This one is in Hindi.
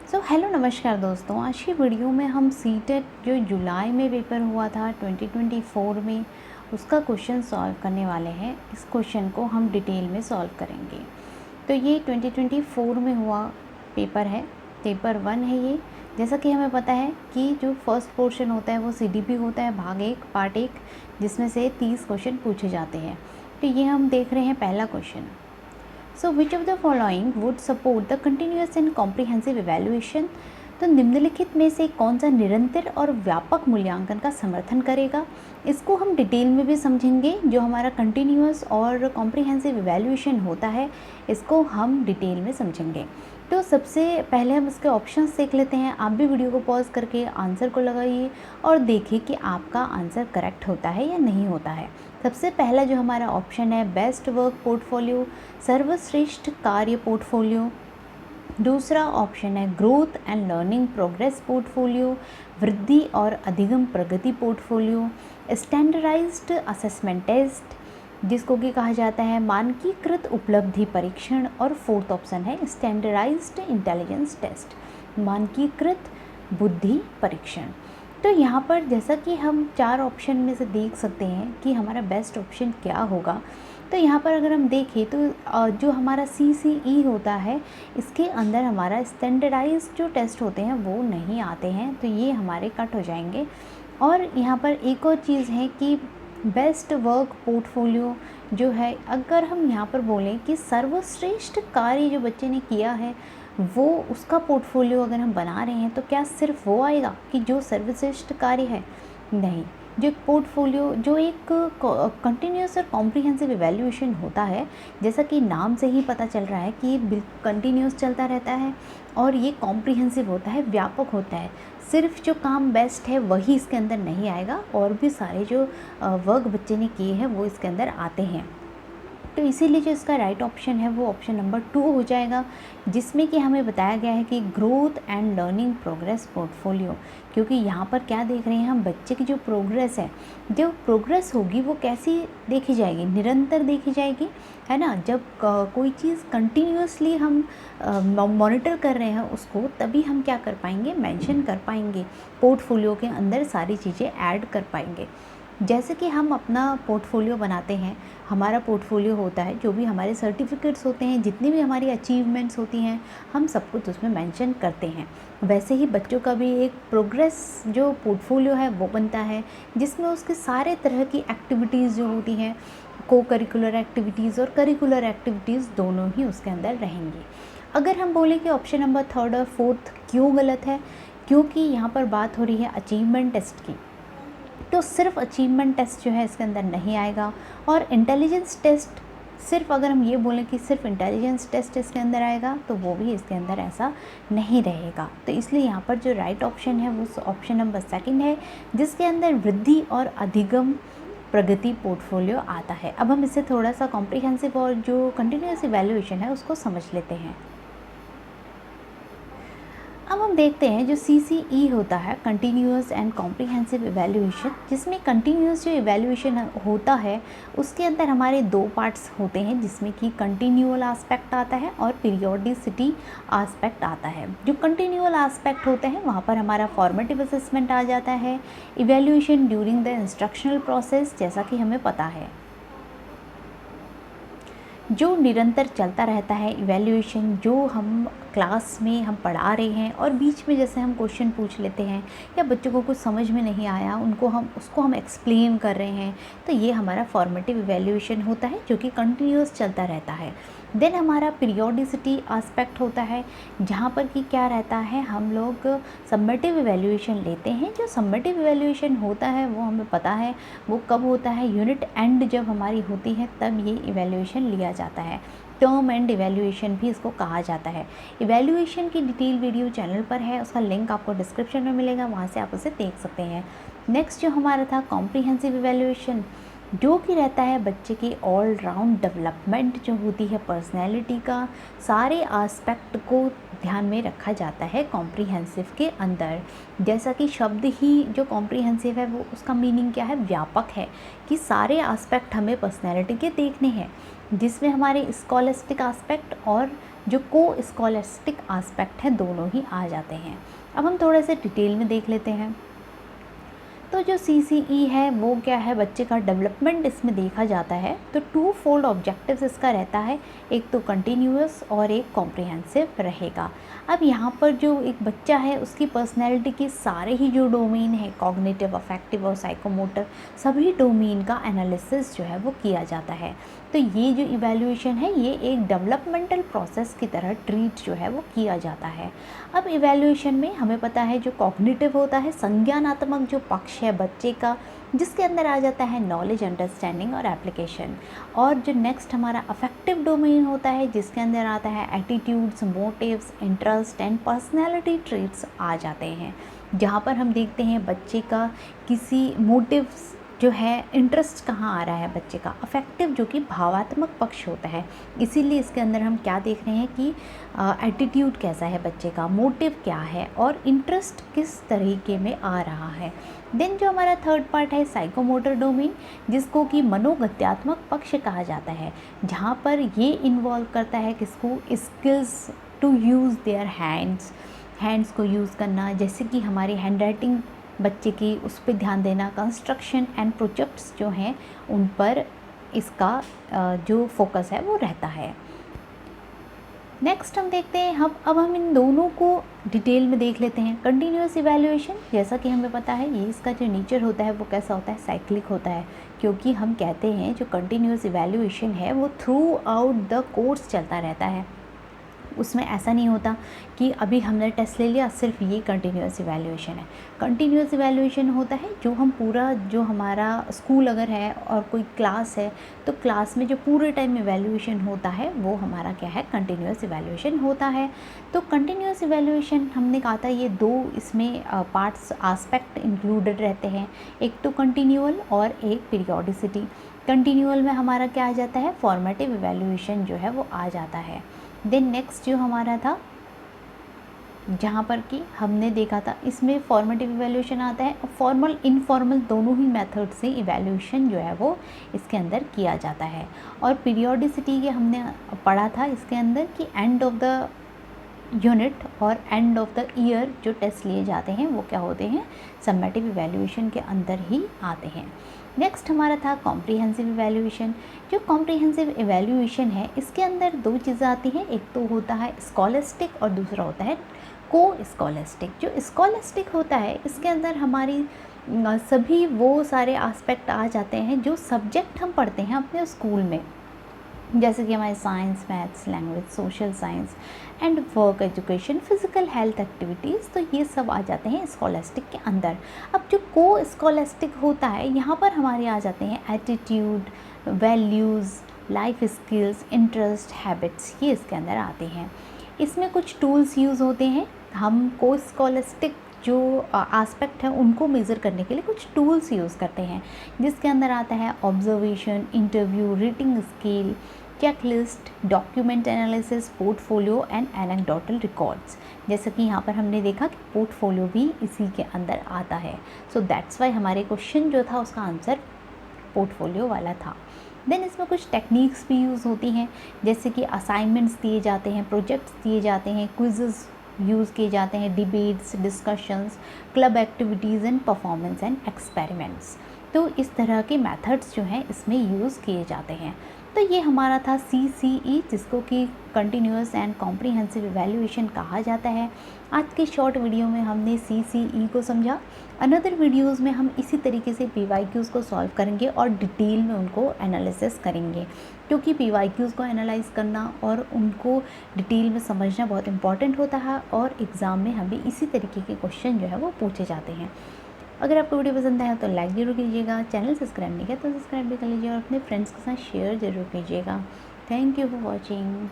हेलो नमस्कार दोस्तों, आज की वीडियो में हम सीटेट जो जुलाई में पेपर हुआ था 2024 में उसका क्वेश्चन सॉल्व करने वाले हैं। इस क्वेश्चन को हम डिटेल में सॉल्व करेंगे। तो ये 2024 में हुआ पेपर है, पेपर 1 है ये। जैसा कि हमें पता है कि जो फर्स्ट पोर्शन होता है वो सीडीपी होता है, भाग 1 पार्ट 1, जिसमें से 30 क्वेश्चन पूछे जाते हैं। तो ये हम देख रहे हैं पहला question. So which of the following would support the continuous and comprehensive evaluation. तो निम्नलिखित में से कौन सा निरंतर और व्यापक मूल्यांकन का समर्थन करेगा। इसको हम डिटेल में भी समझेंगे। जो हमारा कंटिन्यूअस और कॉम्प्रिहेंसिव इवैल्यूएशन होता है इसको हम डिटेल में समझेंगे। तो सबसे पहले हम इसके ऑप्शंस देख लेते हैं। आप भी वीडियो को पॉज करके आंसर को लगाइए और देखिए कि आपका आंसर करेक्ट होता है या नहीं होता है। सबसे पहला जो हमारा ऑप्शन है बेस्ट वर्क पोर्टफोलियो, सर्वश्रेष्ठ कार्य पोर्टफोलियो। दूसरा ऑप्शन है growth and learning progress portfolio, वृद्धि और अधिगम प्रगति पोर्टफोलियो। स्टैंडर्डाइज्ड असेसमेंट टेस्ट, जिसको कि कहा जाता है मानकीकृत उपलब्धि परीक्षण। और फोर्थ ऑप्शन है स्टैंडर्डाइज्ड इंटेलिजेंस टेस्ट, मानकीकृत बुद्धि परीक्षण। तो यहाँ पर जैसा कि हम 4 ऑप्शन में से देख सकते हैं कि हमारा बेस्ट ऑप्शन क्या होगा। तो यहाँ पर अगर हम देखें तो जो हमारा CCE होता है इसके अंदर हमारा स्टैंडर्डाइज जो टेस्ट होते हैं वो नहीं आते हैं, तो ये हमारे कट हो जाएंगे। और यहाँ पर एक और चीज़ है कि बेस्ट वर्क पोर्टफोलियो जो है, अगर हम यहाँ पर बोलें कि सर्वश्रेष्ठ कार्य जो बच्चे ने किया है वो उसका पोर्टफोलियो अगर हम बना रहे हैं तो क्या सिर्फ वो आएगा कि जो सर्वश्रेष्ठ कार्य है? नहीं, जो पोर्टफोलियो जो एक कंटिन्यूस और कॉम्प्रिहेंसिव इवैल्यूएशन होता है, जैसा कि नाम से ही पता चल रहा है कि ये कंटिन्यूस चलता रहता है और ये कॉम्प्रिहेंसिव होता है, व्यापक होता है। सिर्फ जो काम बेस्ट है वही इसके अंदर नहीं आएगा, और भी सारे जो वर्क बच्चे ने किए हैं वो इसके अंदर आते हैं। तो इसीलिए जो इसका राइट ऑप्शन है वो ऑप्शन नंबर 2 हो जाएगा, जिसमें कि हमें बताया गया है कि growth and learning progress portfolio. क्योंकि यहाँ पर क्या देख रहे हैं हम, बच्चे की जो प्रोग्रेस है, जो प्रोग्रेस होगी वो कैसी देखी जाएगी? निरंतर देखी जाएगी, है ना। जब कोई चीज़ कंटिन्यूसली हम मॉनिटर कर रहे हैं उसको, तभी हम क्या कर पाएंगे? मेंशन कर पाएंगे, पोर्टफोलियो के अंदर सारी चीज़ें ऐड कर पाएंगे। जैसे कि हम अपना पोर्टफोलियो बनाते हैं, हमारा पोर्टफोलियो होता है, जो भी हमारे सर्टिफिकेट्स होते हैं, जितनी भी हमारी अचीवमेंट्स होती हैं, हम सब कुछ उसमें मेंशन करते हैं। वैसे ही बच्चों का भी एक प्रोग्रेस जो पोर्टफोलियो है वो बनता है, जिसमें उसके सारे तरह की एक्टिविटीज़ जो होती हैं, को करिकुलर एक्टिविटीज़ और करिकुलर एक्टिविटीज़ दोनों ही उसके अंदर रहेंगी। अगर हम बोलें कि ऑप्शन नंबर 3 और 4 क्यों गलत है, क्योंकि यहाँ पर बात हो रही है अचीवमेंट टेस्ट की, तो सिर्फ अचीवमेंट टेस्ट जो है इसके अंदर नहीं आएगा। और इंटेलिजेंस टेस्ट, सिर्फ अगर हम ये बोलें कि सिर्फ इंटेलिजेंस टेस्ट इसके अंदर आएगा तो वो भी इसके अंदर ऐसा नहीं रहेगा। तो इसलिए यहाँ पर जो राइट ऑप्शन है वो ऑप्शन नंबर 2 है, जिसके अंदर वृद्धि और अधिगम प्रगति पोर्टफोलियो आता है। अब हम इससे थोड़ा सा कॉम्प्रिहेंसिव और जो कंटिन्यूअस इवैल्यूएशन है उसको समझ लेते हैं। अब हम देखते हैं जो CCE होता है, कंटिन्यूअस एंड कॉम्प्रिहेंसिव इवैल्यूएशन, जिसमें कंटिन्यूअस जो इवैल्यूएशन होता है उसके अंदर हमारे 2 पार्ट्स होते हैं, जिसमें कि कंटिन्यूअल एस्पेक्ट आता है और पीरियोडिसिटी एस्पेक्ट आता है। जो कंटिन्यूअल एस्पेक्ट होते हैं वहाँ पर हमारा फॉर्मेटिव असेसमेंट आ जाता है, evaluation during the instructional process, जैसा कि हमें पता है। जो निरंतर चलता रहता है इवैल्यूएशन, जो हम क्लास में हम पढ़ा रहे हैं और बीच में जैसे हम क्वेश्चन पूछ लेते हैं या बच्चों को कुछ समझ में नहीं आया, उसको हम एक्सप्लेन कर रहे हैं, तो ये हमारा फॉर्मेटिव इवैल्यूएशन होता है जो कि कंटिन्यूअस चलता रहता है। देन हमारा पीरियोडिसिटी एस्पेक्ट होता है, जहाँ पर कि क्या रहता है, हम लोग सम्मेटिव इवैल्यूएशन लेते हैं। जो सम्मेटिव इवैल्यूएशन होता है वो हमें पता है वो कब होता है, यूनिट एंड जब हमारी होती है तब ये इवैल्यूएशन लिया जाता है। टर्म एंड इवैल्यूएशन भी इसको कहा जाता है। इवैल्यूएशन की डिटेल वीडियो चैनल पर है, उसका लिंक आपको डिस्क्रिप्शन में मिलेगा, वहाँ से आप उसे देख सकते हैं। नेक्स्ट जो हमारा था कॉम्प्रिहेंसिव इवैल्यूएशन, जो कि रहता है बच्चे की ऑल राउंड डेवलपमेंट जो होती है पर्सनैलिटी का, सारे आस्पेक्ट को ध्यान में रखा जाता है कॉम्प्रिहेंसिव के अंदर। जैसा कि शब्द ही जो कॉम्प्रिहेंसिव है वो उसका मीनिंग क्या है, व्यापक है, कि सारे आस्पेक्ट हमें पर्सनैलिटी के देखने हैं, जिसमें हमारे स्कॉलस्टिक आस्पेक्ट और जो को स्कॉलस्टिक आस्पेक्ट है दोनों ही आ जाते हैं। अब हम थोड़े से डिटेल में देख लेते हैं। तो जो CCE है वो क्या है, बच्चे का डेवलपमेंट इसमें देखा जाता है तो 2 फोल्ड ऑब्जेक्टिव्स इसका रहता है, एक तो कंटिन्यूअस और एक कॉम्प्रिहेंसिव रहेगा। अब यहाँ पर जो एक बच्चा है उसकी पर्सनैलिटी के सारे ही जो डोमेन है, कॉग्निटिव, अफेक्टिव और साइकोमोटर, सभी डोमेन का एनालिसिस जो है वो किया जाता है। तो ये जो इवैल्यूएशन है ये एक डेवलपमेंटल प्रोसेस की तरह ट्रीट जो है वो किया जाता है। अब इवैल्यूएशन में हमें पता है जो कॉग्निटिव होता है, संज्ञानात्मक जो पक्ष है बच्चे का, जिसके अंदर आ जाता है नॉलेज, अंडरस्टैंडिंग और एप्लीकेशन। और जो नेक्स्ट हमारा अफेक्टिव डोमेन होता है जिसके अंदर आता है attitudes, motives, interest and personality traits आ जाते हैं, जहाँ पर हम देखते हैं बच्चे का किसी मोटिव्स जो है, इंटरेस्ट कहाँ आ रहा है बच्चे का। अफेक्टिव जो कि भावात्मक पक्ष होता है, इसीलिए इसके अंदर हम क्या देख रहे हैं कि एटीट्यूड कैसा है बच्चे का, मोटिव क्या है और इंटरेस्ट किस तरीके में आ रहा है। देन जो हमारा थर्ड पार्ट है साइकोमोटर डोमेन, जिसको कि मनोगत्यात्मक पक्ष कहा जाता है, जहाँ पर ये इन्वॉल्व करता है किसको, skills to use their hands को यूज़ करना, जैसे कि हमारी हैंड राइटिंग बच्चे की, उस पर ध्यान देना, कंस्ट्रक्शन एंड प्रोजेक्ट्स जो हैं उन पर इसका जो फोकस है वो रहता है। नेक्स्ट हम देखते हैं अब हम इन दोनों को डिटेल में देख लेते हैं। कंटिन्यूअस इवैल्यूएशन, जैसा कि हमें पता है ये इसका जो नेचर होता है वो कैसा होता है, साइक्लिक होता है, क्योंकि हम कहते हैं जो कंटिन्यूअस इवैल्यूएशन है वो थ्रू आउट द कोर्स चलता रहता है। उसमें ऐसा नहीं होता कि अभी हमने टेस्ट ले लिया सिर्फ ये कंटिन्यूअस इवैल्यूएशन है। कंटिन्यूअस इवैल्यूएशन होता है जो हम पूरा, जो हमारा स्कूल अगर है और कोई क्लास है तो क्लास में जो पूरे टाइम इवैल्यूएशन होता है वो हमारा क्या है, कंटिन्यूअस इवैल्यूएशन होता है। तो कंटिन्यूअस इवैल्यूएशन हमने कहा था ये दो इसमें पार्ट्स, आस्पेक्ट इंक्लूडेड रहते हैं, एक तो कंटिन्यूअल और एक पीरियोडिसिटी। कंटिन्यूअल में हमारा क्या आ जाता है, फॉर्मेटिव इवैल्यूएशन जो है वो आ जाता है। देन नेक्स्ट जो हमारा था, जहाँ पर कि हमने देखा था इसमें फॉर्मेटिव इवैल्यूएशन आता है, फॉर्मल इनफॉर्मल दोनों ही मेथड से इवैल्यूएशन जो है वो इसके अंदर किया जाता है। और पीरियोडिसिटी के हमने पढ़ा था इसके अंदर कि एंड ऑफ द यूनिट और एंड ऑफ द ईयर जो टेस्ट लिए जाते हैं वो क्या होते हैं, सम्मेटिव इवैल्यूएशन के अंदर ही आते हैं। नेक्स्ट हमारा था कॉम्प्रिहेंसिव इवैल्यूएशन। जो कॉम्प्रिहेंसिव इवैल्यूएशन है इसके अंदर दो चीज़ें आती हैं, एक तो होता है स्कॉलस्टिक और दूसरा होता है को स्कॉलस्टिक। जो स्कॉलस्टिक होता है इसके अंदर हमारी सभी वो सारे एस्पेक्ट आ जाते हैं जो सब्जेक्ट हम पढ़ते हैं अपने स्कूल में, जैसे कि हमारे science, maths, language, social science and work education, physical health activities, तो ये सब आ जाते हैं स्कॉलस्टिक के अंदर। अब जो को स्कॉलस्टिक होता है यहाँ पर हमारे आ जाते हैं attitude, values, life skills, interest, habits, ये इसके अंदर आते हैं। इसमें कुछ टूल्स यूज़ होते हैं, हम को स्कॉलस्टिक जो एस्पेक्ट है उनको मेज़र करने के लिए कुछ टूल्स यूज़ करते हैं, जिसके अंदर आता है observation, interview, reading skill, checklist, document analysis, portfolio and anecdotal records. जैसे कि यहाँ पर हमने देखा कि पोर्टफोलियो भी इसी के अंदर आता है, सो दैट्स वाई हमारे क्वेश्चन जो था उसका आंसर पोर्टफोलियो वाला था। देन इसमें कुछ टेक्निक्स भी यूज़ होती हैं, जैसे कि असाइनमेंट्स दिए जाते हैं, प्रोजेक्ट्स दिए जाते हैं, क्विज़ेस यूज़ किए जाते हैं, debates, discussions, club activities and performance and experiments. तो इस तरह के मेथड्स जो हैं इसमें यूज़ किए जाते हैं। तो ये हमारा था CCE, जिसको कि कंटिन्यूअस एंड कॉम्प्रिहेंसिव इवैल्यूएशन कहा जाता है। आज के शॉर्ट वीडियो में हमने CCE को समझा। अनदर वीडियोस में हम इसी तरीके से PYQs को सॉल्व करेंगे और डिटेल में उनको एनालिसिस करेंगे, क्योंकि PYQs को एनालाइज करना और उनको डिटेल में समझना बहुत इंपॉर्टेंट होता है और एग्ज़ाम में हमें इसी तरीके के क्वेश्चन जो है वो पूछे जाते हैं। अगर आपको वीडियो पसंद आया तो लाइक ज़रूर कीजिएगा, चैनल सब्सक्राइब नहीं किया तो सब्सक्राइब भी कर लीजिए और अपने फ्रेंड्स के साथ शेयर ज़रूर कीजिएगा। Thank you for watching.